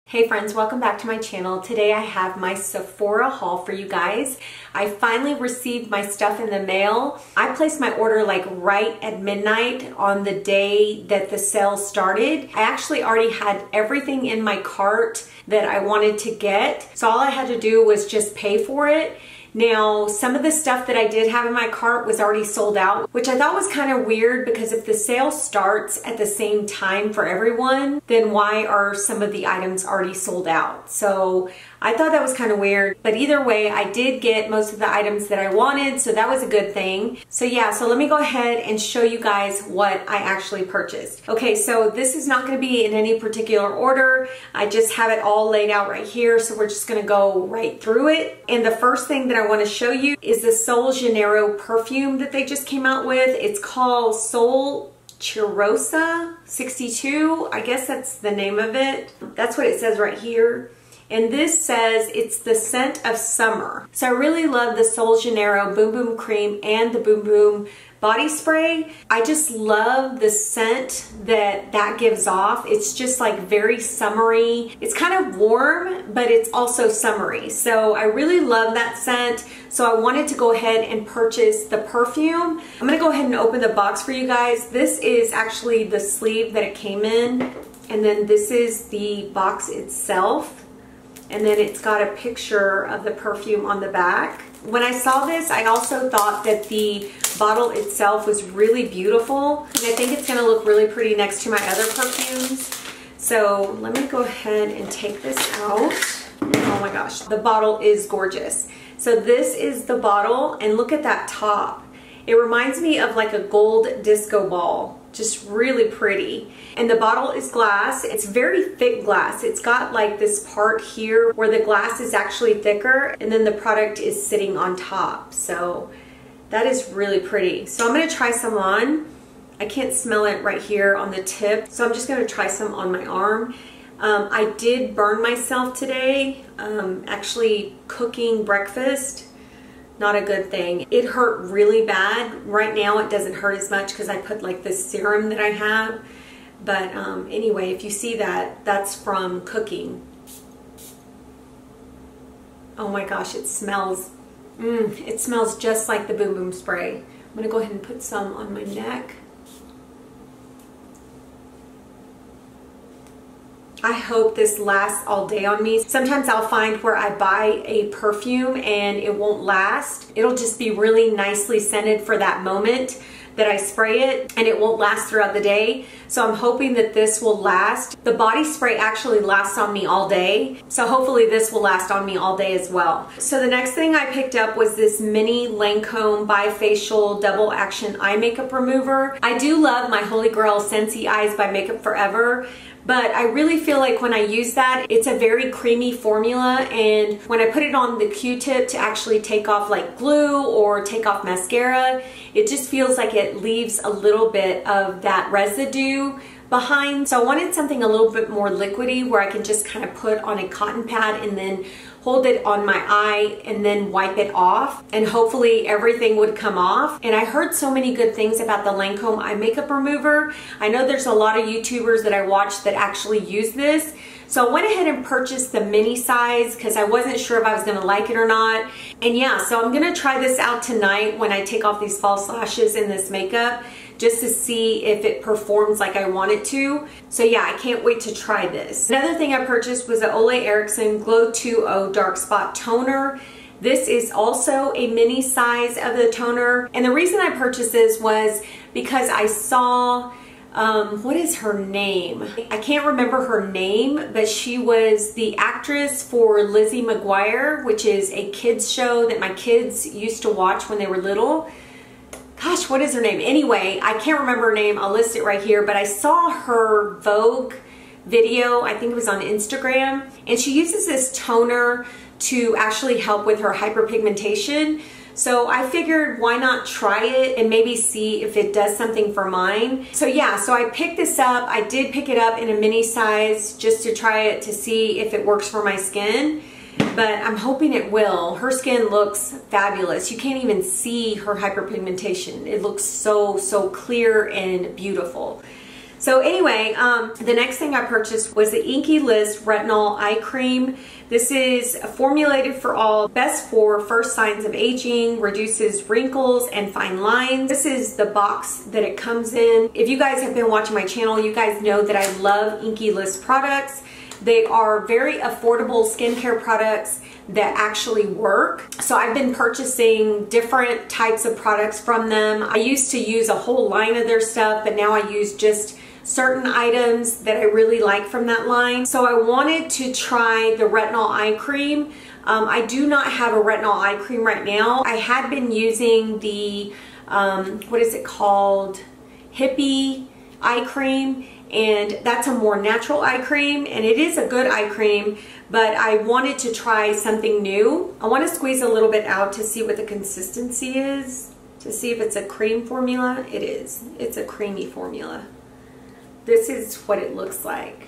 Hey friends, welcome back to my channel. Today I have my Sephora haul for you guys. I finally received my stuff in the mail. I placed my order like right at midnight on the day that the sale started. I actually already had everything in my cart that I wanted to get. So all I had to do was just pay for it. Now, some of the stuff that I did have in my cart was already sold out, which I thought was kind of weird because if the sale starts at the same time for everyone, then why are some of the items already sold out? So I thought that was kind of weird, but either way, I did get most of the items that I wanted, so that was a good thing. So yeah, so let me go ahead and show you guys what I actually purchased. Okay, so this is not going to be in any particular order. I just have it all laid out right here, so we're just going to go right through it. And the first thing that I want to show you is the Sol Janeiro perfume that they just came out with. It's called Sol Cheirosa 62. I guess that's the name of it. That's what it says right here. And this says it's the scent of summer. So I really love the Sol Janeiro Boom Boom Cream and the Boom Boom body spray. I just love the scent that gives off. It's just like very summery. It's kind of warm, but it's also summery. So I really love that scent. So I wanted to go ahead and purchase the perfume. I'm gonna go ahead and open the box for you guys. This is actually the sleeve that it came in. And then this is the box itself. And then it's got a picture of the perfume on the back. When I saw this, I also thought that the bottle itself was really beautiful. And I think it's gonna look really pretty next to my other perfumes. So let me go ahead and take this out. Oh my gosh, the bottle is gorgeous. So this is the bottle, and look at that top. It reminds me of like a gold disco ball. Just really pretty. And the bottle is glass. It's very thick glass. It's got like this part here where the glass is actually thicker and then the product is sitting on top. So that is really pretty. So I'm gonna try some on. I can't smell it right here on the tip, so I'm just gonna try some on my arm. I did burn myself today, actually cooking breakfast. Not a good thing. It hurt really bad. Right now it doesn't hurt as much because I put like this serum that I have. But anyway, if you see that, that's from cooking. Oh my gosh, it smells, it smells just like the Boom Boom spray. I'm gonna go ahead and put some on my neck. I hope this lasts all day on me. Sometimes I'll find where I buy a perfume and it won't last. It'll just be really nicely scented for that moment that I spray it, and it won't last throughout the day. So I'm hoping that this will last. The body spray actually lasts on me all day, so hopefully this will last on me all day as well. So the next thing I picked up was this mini LANCOME Bi-Facial Double Action Eye Makeup Remover. I do love my Holy Grail Scentsy Eyes by Makeup Forever, but I really feel like when I use that, it's a very creamy formula, and when I put it on the Q-tip to actually take off like glue or take off mascara, it just feels like it leaves a little bit of that residue behind. So I wanted something a little bit more liquidy where I can just kind of put on a cotton pad and then hold it on my eye and then wipe it off, and hopefully everything would come off. And I heard so many good things about the LANCOME eye makeup remover. I know there's a lot of YouTubers that I watch that actually use this. So I went ahead and purchased the mini size because I wasn't sure if I was gonna like it or not. And yeah, so I'm gonna try this out tonight when I take off these false lashes in this makeup, just to see if it performs like I want it to. So yeah, I can't wait to try this. Another thing I purchased was the OLEHENRIKSEN Glow 2.0 Dark Spot Toner. This is also a mini size of the toner. And the reason I purchased this was because I saw, what is her name? I can't remember her name, but she was the actress for Lizzie McGuire, which is a kids show that my kids used to watch when they were little. Gosh, what is her name? Anyway, I can't remember her name. I'll list it right here, but I saw her Vogue video, I think it was on Instagram, and she uses this toner to actually help with her hyperpigmentation. So I figured why not try it and maybe see if it does something for mine. So yeah, so I picked this up. I did pick it up in a mini size just to try it to see if it works for my skin. But I'm hoping it will. Her skin looks fabulous. You can't even see her hyperpigmentation. It looks so clear and beautiful. So anyway, the next thing I purchased was the INKEY List Retinol Eye Cream. This is formulated for all, best for first signs of aging, reduces wrinkles and fine lines. This is the box that it comes in. If you guys have been watching my channel, you guys know that I love INKEY List products. They are very affordable skincare products that actually work. So I've been purchasing different types of products from them. I used to use a whole line of their stuff, but now I use just certain items that I really like from that line. So I wanted to try the retinol eye cream. I do not have a retinol eye cream right now. I had been using the, what is it called? Hippie eye cream, and that's a more natural eye cream, and it is a good eye cream, but I wanted to try something new. I want to squeeze a little bit out to see what the consistency is, to see if it's a cream formula. It is. It's a creamy formula. This is what it looks like.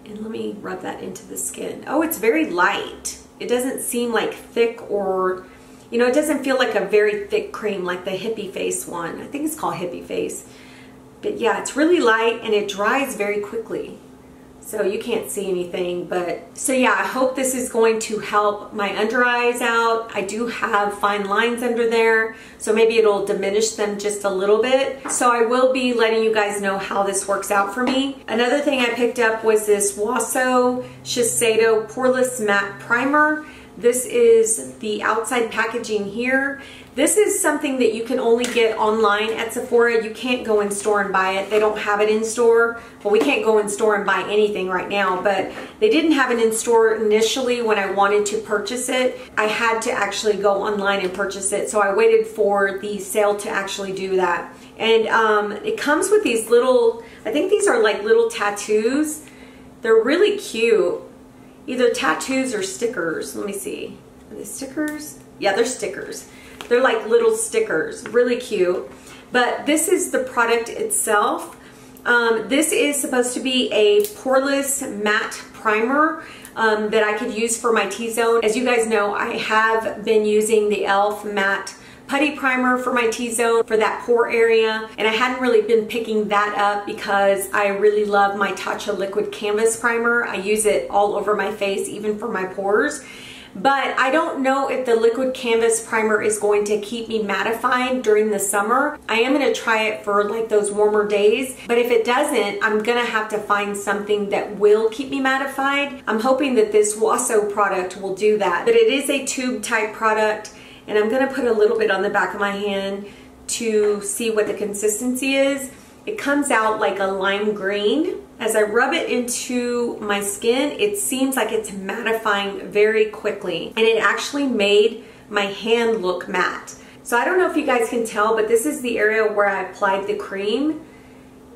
And let me rub that into the skin. Oh, it's very light. It doesn't seem like thick, or, you know, it doesn't feel like a very thick cream like the Hippie Face one. I think it's called Hippie Face. But yeah, it's really light and it dries very quickly. So you can't see anything, but so yeah, I hope this is going to help my under eyes out. I do have fine lines under there, so maybe it'll diminish them just a little bit. So I will be letting you guys know how this works out for me. Another thing I picked up was this WASO SHISEIDO Poreless Matte Primer. This is the outside packaging here. This is something that you can only get online at Sephora. You can't go in store and buy it. They don't have it in store. Well, we can't go in store and buy anything right now, but they didn't have it in store initially when I wanted to purchase it. I had to actually go online and purchase it, so I waited for the sale to actually do that. And it comes with these little, I think these are like little tattoos. They're really cute. Either tattoos or stickers. Let me see. Are they stickers? Yeah, they're stickers. They're like little stickers. Really cute. But this is the product itself. This is supposed to be a poreless matte primer that I could use for my T-zone. As you guys know, I have been using the e.l.f. matte putty primer for my T-zone for that pore area, and I hadn't really been picking that up because I really love my NATASHA liquid canvas primer. I use it all over my face, even for my pores. But I don't know if the liquid canvas primer is going to keep me mattified during the summer. I am going to try it for like those warmer days, but if it doesn't, I'm going to have to find something that will keep me mattified. I'm hoping that this WASO product will do that, but it is a tube type product, and I'm going to put a little bit on the back of my hand to see what the consistency is. It comes out like a lime green. As I rub it into my skin, it seems like it's mattifying very quickly, and it actually made my hand look matte. So I don't know if you guys can tell, but this is the area where I applied the cream,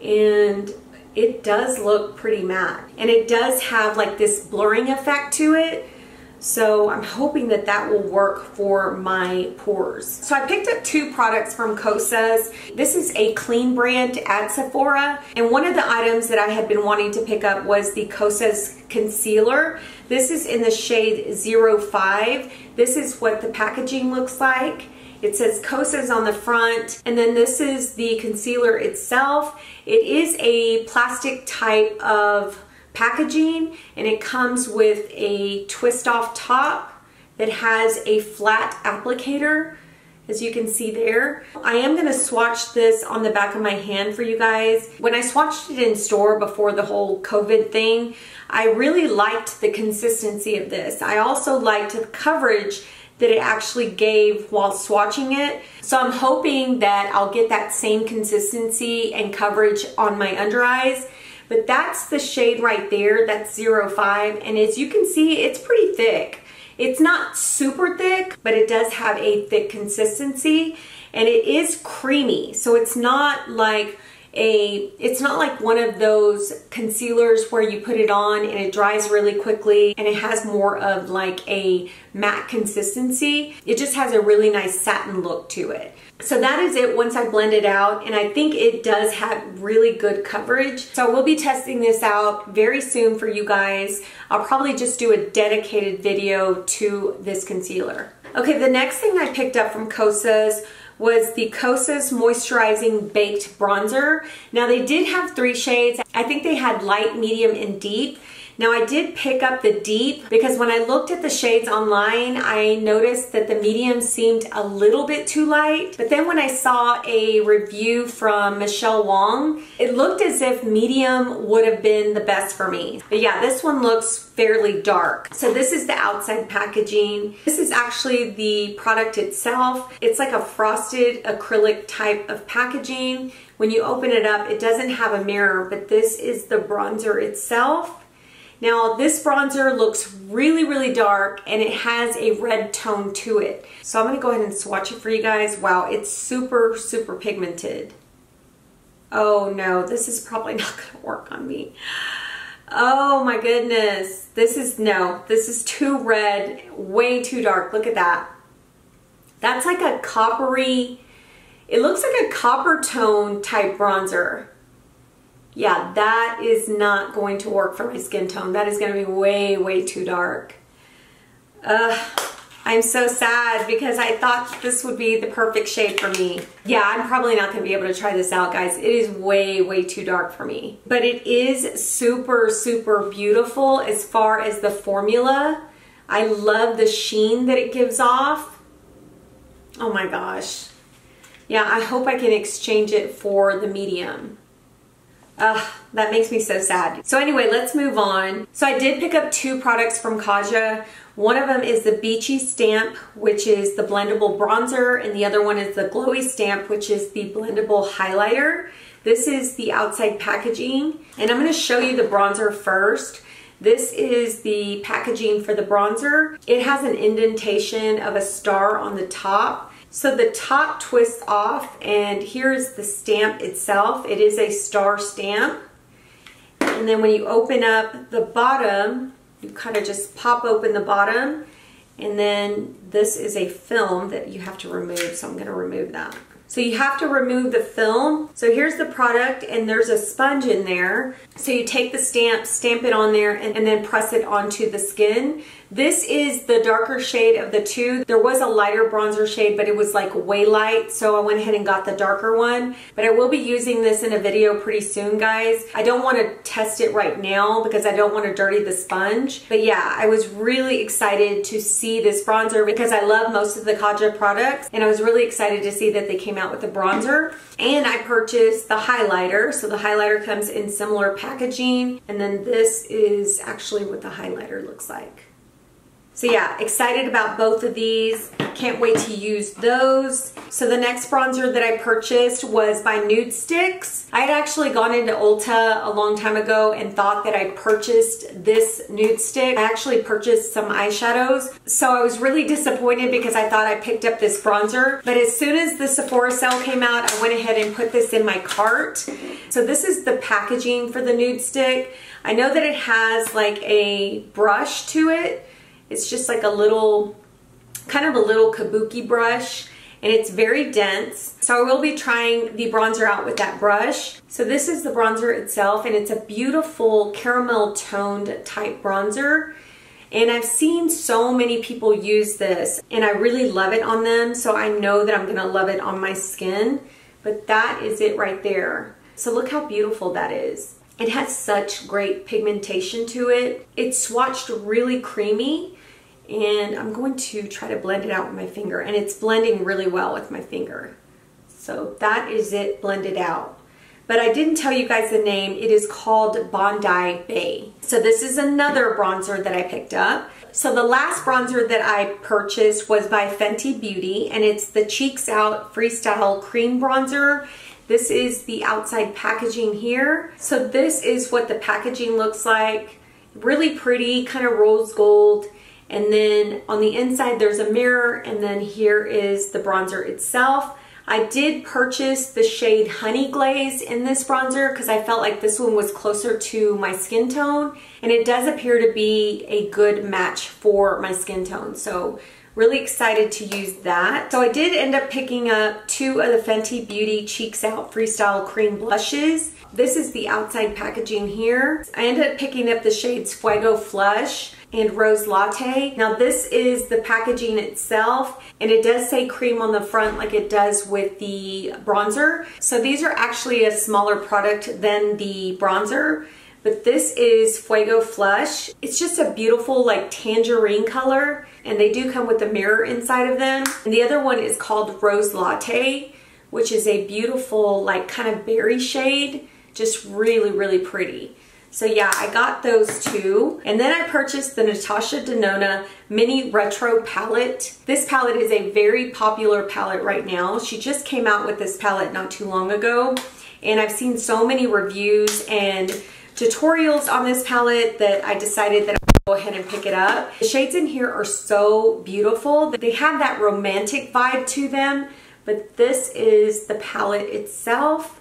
and it does look pretty matte. And it does have like this blurring effect to it. So I'm hoping that that will work for my pores. So I picked up two products from KOSAS. This is a clean brand at Sephora. And one of the items that I had been wanting to pick up was the KOSAS concealer. This is in the shade 05. This is what the packaging looks like. It says KOSAS on the front, and then this is the concealer itself. It is a plastic type of packaging, and it comes with a twist off top that has a flat applicator, as you can see there. I am going to swatch this on the back of my hand for you guys. When I swatched it in store before the whole COVID thing, I really liked the consistency of this. I also liked the coverage that it actually gave while swatching it. So I'm hoping that I'll get that same consistency and coverage on my under eyes. But that's the shade right there, that's 05, and as you can see, it's pretty thick. It's not super thick, but it does have a thick consistency, and it is creamy. So it's not like one of those concealers where you put it on and it dries really quickly and it has more of like a matte consistency. It just has a really nice satin look to it. So that is it once I blend it out, and I think it does have really good coverage. So we'll be testing this out very soon for you guys. I'll probably just do a dedicated video to this concealer. Okay, the next thing I picked up from KOSAS was the KOSAS Moisturizing Baked Bronzer. Now they did have 3 shades. I think they had light, medium, and deep. Now I did pick up the deep because when I looked at the shades online, I noticed that the medium seemed a little bit too light. But then when I saw a review from Michelle Wong, it looked as if medium would have been the best for me. But yeah, this one looks fairly dark. So this is the outside packaging. This is actually the product itself. It's like a frosted acrylic type of packaging. When you open it up, it doesn't have a mirror, but this is the bronzer itself. Now this bronzer looks really, really dark and it has a red tone to it. So I'm gonna go ahead and swatch it for you guys. Wow, it's super, super pigmented. Oh no, this is probably not gonna work on me. Oh my goodness. This is too red, way too dark. Look at that. That's like a coppery, it looks like a copper tone type bronzer. Yeah, that is not going to work for my skin tone. That is going to be way, way too dark. I'm so sad because I thought this would be the perfect shade for me. Yeah, I'm probably not going to be able to try this out, guys. It is way, way too dark for me. But it is super, super beautiful as far as the formula. I love the sheen that it gives off. Oh my gosh. Yeah, I hope I can exchange it for the medium. That makes me so sad. So anyway, let's move on. So I did pick up 2 products from KAJA. One of them is the Beachy stamp, which is the blendable bronzer, and the other one is the glowy stamp, which is the blendable highlighter. This is the outside packaging, and I'm going to show you the bronzer first. This is the packaging for the bronzer. It has an indentation of a star on the top. So the top twists off, and here's the stamp itself. It is a star stamp. And then when you open up the bottom, you kind of just pop open the bottom, and then this is a film that you have to remove, so I'm going to remove that. So you have to remove the film. So here's the product, and there's a sponge in there. So you take the stamp it on there, and then press it onto the skin. This is the darker shade of the 2. There was a lighter bronzer shade, but it was like way light, so I went ahead and got the darker one. But I will be using this in a video pretty soon, guys. I don't want to test it right now because I don't want to dirty the sponge. But yeah, I was really excited to see this bronzer because I love most of the KAJA products, and I was really excited to see that they came out with the bronzer. And I purchased the highlighter. So the highlighter comes in similar packaging, and then this is actually what the highlighter looks like. So yeah, excited about both of these. Can't wait to use those. So the next bronzer that I purchased was by Nude Sticks. I had actually gone into Ulta a long time ago and thought that I purchased this nude stick. I actually purchased some eyeshadows. So I was really disappointed because I thought I picked up this bronzer. But as soon as the Sephora sale came out, I went ahead and put this in my cart. So this is the packaging for the nude stick. I know that it has like a brush to it. It's just like a little, kind of a little kabuki brush, and it's very dense. So I will be trying the bronzer out with that brush. So this is the bronzer itself, and it's a beautiful caramel toned type bronzer. And I've seen so many people use this, and I really love it on them, so I know that I'm gonna love it on my skin. But that is it right there. So look how beautiful that is. It has such great pigmentation to it. It's swatched really creamy, and I'm going to try to blend it out with my finger, and it's blending really well with my finger. So that is it blended out. But I didn't tell you guys the name. It is called Bondi Bay. So this is another bronzer that I picked up. So the last bronzer that I purchased was by Fenty Beauty, and it's the Cheeks Out Freestyle Cream Bronzer. This is the outside packaging here. So this is what the packaging looks like. Really pretty, kind of rose gold. And then on the inside there's a mirror, and then here is the bronzer itself. I did purchase the shade Honey Glaze in this bronzer because I felt like this one was closer to my skin tone, and it does appear to be a good match for my skin tone. So really excited to use that. So I did end up picking up 2 of the Fenty Beauty Cheeks Out Freestyle Cream Blushes. This is the outside packaging here. I ended up picking up the shades Fuego Flush. and Rose Latte. Now this is the packaging itself, and it does say cream on the front like it does with the bronzer. So these are actually a smaller product than the bronzer, but this is Fuego Flush. It's just a beautiful like tangerine color, and they do come with a mirror inside of them. And the other one is called Rose Latte, which is a beautiful like kind of berry shade, just really, really pretty. So yeah, I got those two. And then I purchased the NATASHA DENONA Mini Retro Palette. This palette is a very popular palette right now. She just came out with this palette not too long ago. And I've seen so many reviews and tutorials on this palette that I decided that I'd go ahead and pick it up. The shades in here are so beautiful. They have that romantic vibe to them, but this is the palette itself.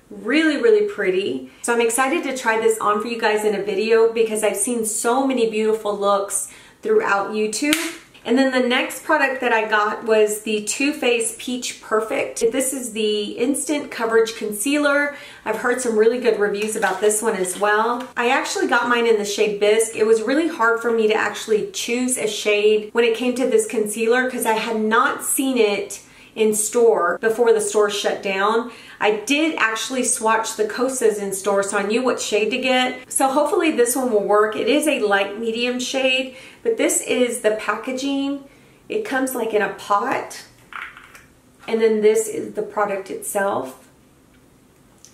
Really, really pretty. So I'm excited to try this on for you guys in a video because I've seen so many beautiful looks throughout YouTube. And then the next product that I got was the Too Faced Peach Perfect. This is the Instant Coverage Concealer. I've heard some really good reviews about this one as well. I actually got mine in the shade Bisque. It was really hard for me to actually choose a shade when it came to this concealer because I had not seen it in store before the store shut down. I did actually swatch the KOSAS in store, so I knew what shade to get. So hopefully this one will work. It is a light medium shade, but this is the packaging. It comes like in a pot, and then this is the product itself.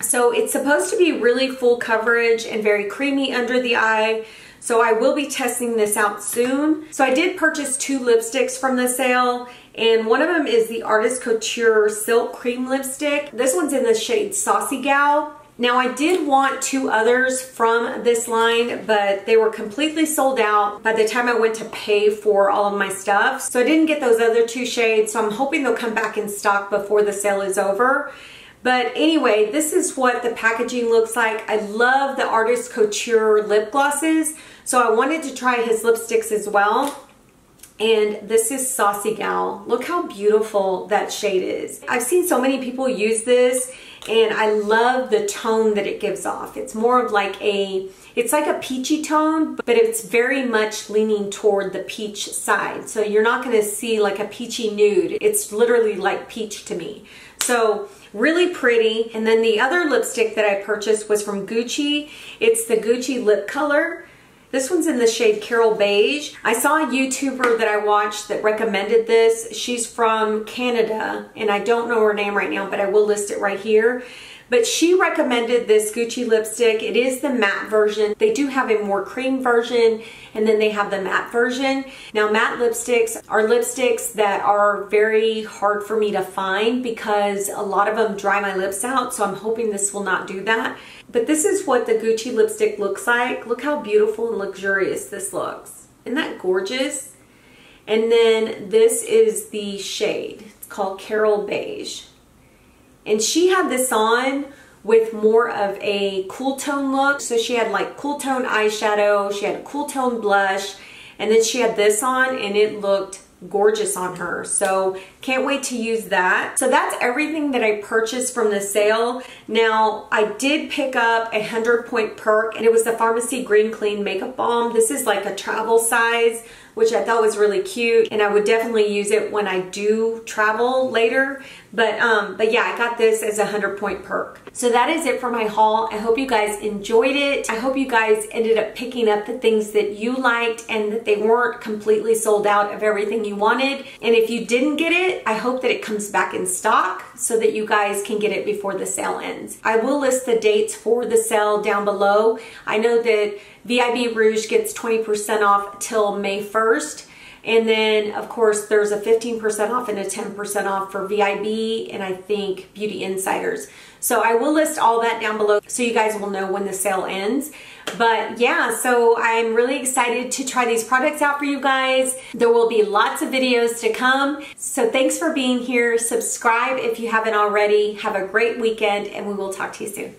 So it's supposed to be really full coverage and very creamy under the eye. So I will be testing this out soon. So I did purchase two lipsticks from the sale, and one of them is the Artist Couture Silk Cream Lipstick. This one's in the shade Saucy Gal. Now I did want two others from this line, but they were completely sold out by the time I went to pay for all of my stuff. So I didn't get those other two shades, so I'm hoping they'll come back in stock before the sale is over. But anyway, this is what the packaging looks like. I love the Artist Couture lip glosses, so I wanted to try his lipsticks as well. And this is Saucy Gal. Look how beautiful that shade is. I've seen so many people use this, and I love the tone that it gives off. It's more of like it's like a peachy tone, but it's very much leaning toward the peach side. So you're not gonna see like a peachy nude. It's literally like peach to me. So really pretty. And then the other lipstick that I purchased was from Gucci. It's the Gucci lip color. This one's in the shade Carol Beige. I saw a YouTuber that I watched that recommended this. She's from Canada, and I don't know her name right now, but I will list it right here. But she recommended this Gucci lipstick. It is the matte version. They do have a more cream version, and then they have the matte version. Now, matte lipsticks are lipsticks that are very hard for me to find because a lot of them dry my lips out, so I'm hoping this will not do that. But this is what the Gucci lipstick looks like. Look how beautiful and luxurious this looks. Isn't that gorgeous? And then this is the shade. It's called Carol Beige. And she had this on with more of a cool tone look. So she had like cool tone eyeshadow, she had a cool tone blush, and then she had this on and it looked gorgeous on her. So can't wait to use that. So that's everything that I purchased from the sale. Now I did pick up a 100-point perk, and it was the Pharmacy Green Clean Makeup Balm. This is like a travel size, which I thought was really cute, and I would definitely use it when I do travel later. But yeah, I got this as a 100-point perk. So that is it for my haul. I hope you guys enjoyed it. I hope you guys ended up picking up the things that you liked and that they weren't completely sold out of everything you wanted. And if you didn't get it, I hope that it comes back in stock so that you guys can get it before the sale ends. I will list the dates for the sale down below. I know that VIB Rouge gets 20% off till May 1st. And then, of course, there's a 15% off and a 10% off for VIB and I think Beauty Insiders. So I will list all that down below so you guys will know when the sale ends. But yeah, so I'm really excited to try these products out for you guys. There will be lots of videos to come. So thanks for being here. Subscribe if you haven't already. Have a great weekend, and we will talk to you soon.